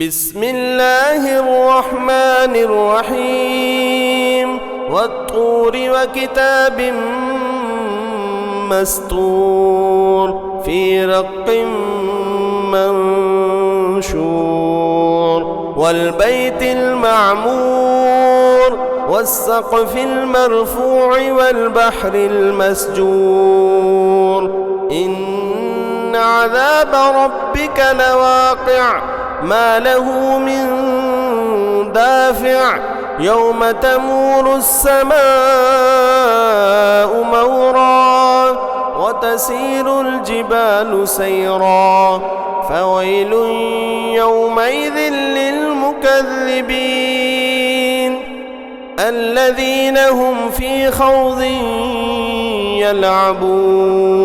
بسم الله الرحمن الرحيم والطور وكتاب مستور في رق منشور والبيت المعمور والسقف المرفوع والبحر المسجور إن عذاب ربك لواقع ما له من دافع يوم تمور السماء مورا وتسير الجبال سيرا فويل يومئذ للمكذبين الذين هم في خوض يلعبون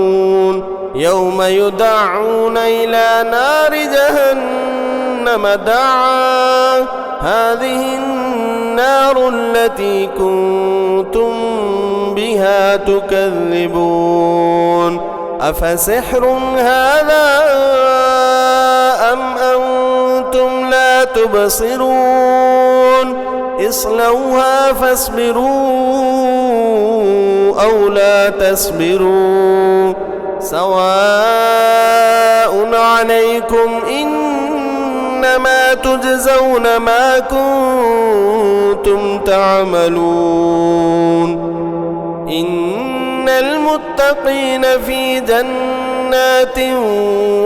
يوم يدعون إلى نار جهنم دعا هذه النار التي كنتم بها تكذبون أفسحر هذا أم أنتم لا تبصرون اصلوها فاصبروا أو لا تصبروا سواء عليكم إنما تجزون ما كنتم تعملون إن المتقين في جنات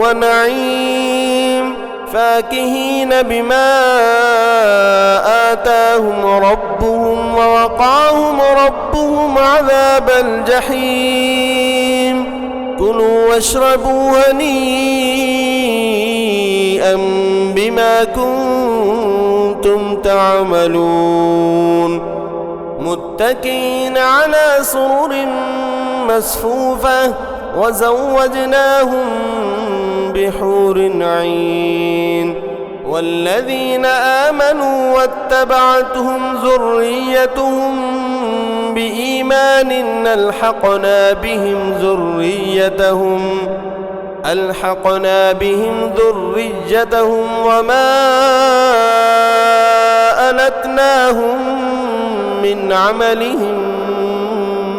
ونعيم فاكهين بما آتاهم ربهم ووقاهم ربهم عذاب الجحيم كلوا واشربوا هنيئا بما كنتم تعملون متكئين على سرر مصفوفة وزوجناهم بحور عين والذين آمنوا واتبعتهم ذريتهم بإيمان ألحقنا بهم ذريتهم وما ألتناهم من عملهم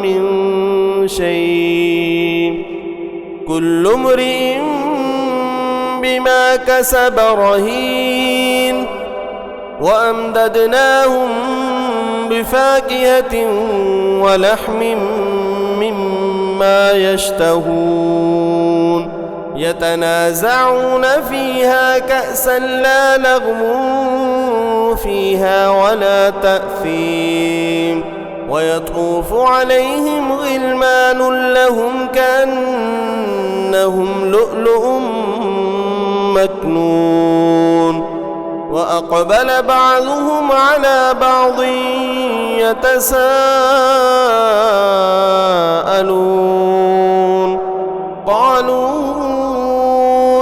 من شيء كل امرئ بما كسب رهين وأمددناهم بفاكهة ولحم مما يشتهون يتنازعون فيها كأسا لا لغو فيها ولا تأثيم ويطوف عليهم غلمان لهم كأنهم لؤلؤ مكنون وأقبل بعضهم على بعض يتساءلون قالوا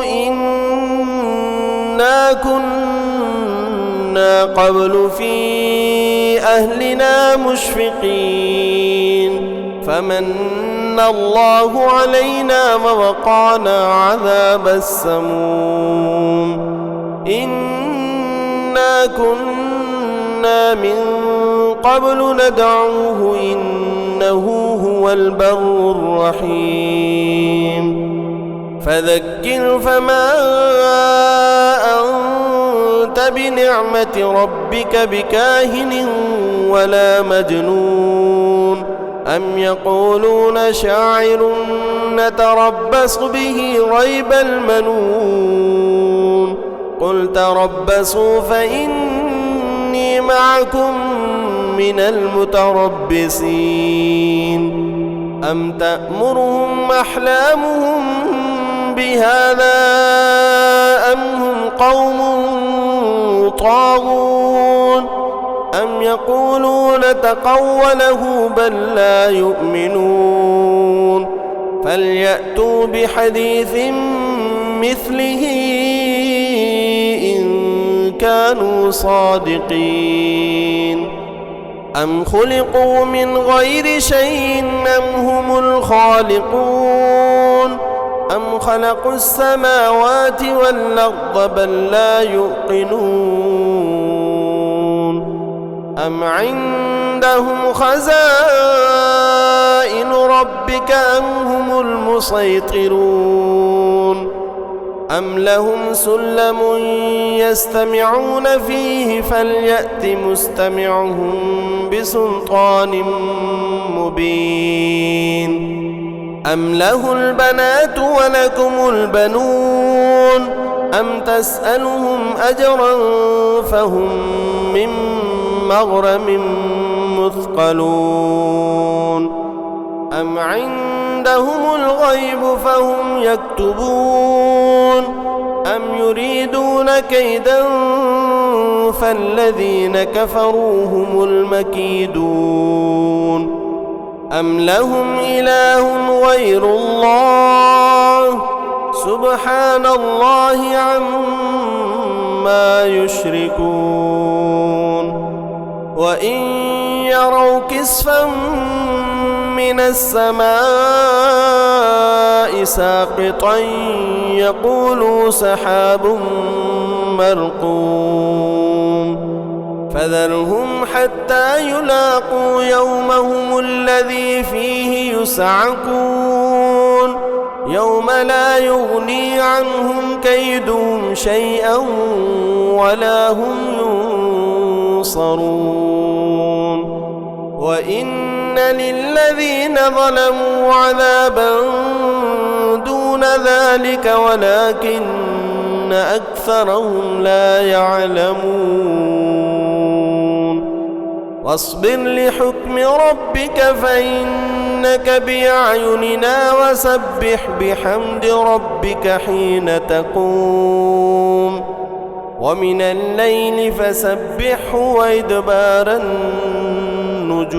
إنا كنا قبل في أهلنا مشفقين فمن الله علينا ووقانا عذاب السموم إنا كنا من قبل ندعوه إنه هو البر الرحيم فذكر فما أنت بنعمة ربك بكاهن ولا مجنون أم يقولون شاعر نتربص به ريب المنون قل تربصوا فإني معكم من المتربصين أم تأمرهم أحلامهم بهذا أم هم قوم طاغون أم يقولون تقوله بل لا يؤمنون فليأتوا بحديث مثله إن كانوا صادقين أم خلقوا من غير شيء أم هم الخالقون أم خلقوا السماوات والأرض بل لا يوقنون أم عندهم خزائن ربك أم هم المسيطرون أم لهم سلم يستمعون فيه فليأت مستمعهم بسلطان مبين أم له البنات ولكم البنون أم تسألهم أجرا فهم من مغرم مثقلون أم عندهم الغيب فهم يكتبون أم يريدون كيدا فالذين كفروا هم المكيدون أم لهم إله غير الله سبحان الله عما يشركون وإن يروا كسفا من السماء ساقطا يقولوا سحاب مرقوم فذرهم حتى يلاقوا يومهم الذي فيه يسعقون يوم لا يغني عنهم كيدهم شيئا ولا هم ينصرون وإن للذين ظلموا عذابا دون ذلك ولكن أكثرهم لا يعلمون واصبر لحكم ربك فإنك بأعيننا وسبح بحمد ربك حين تقوم ومن الليل فسبحه وإدبار النجوم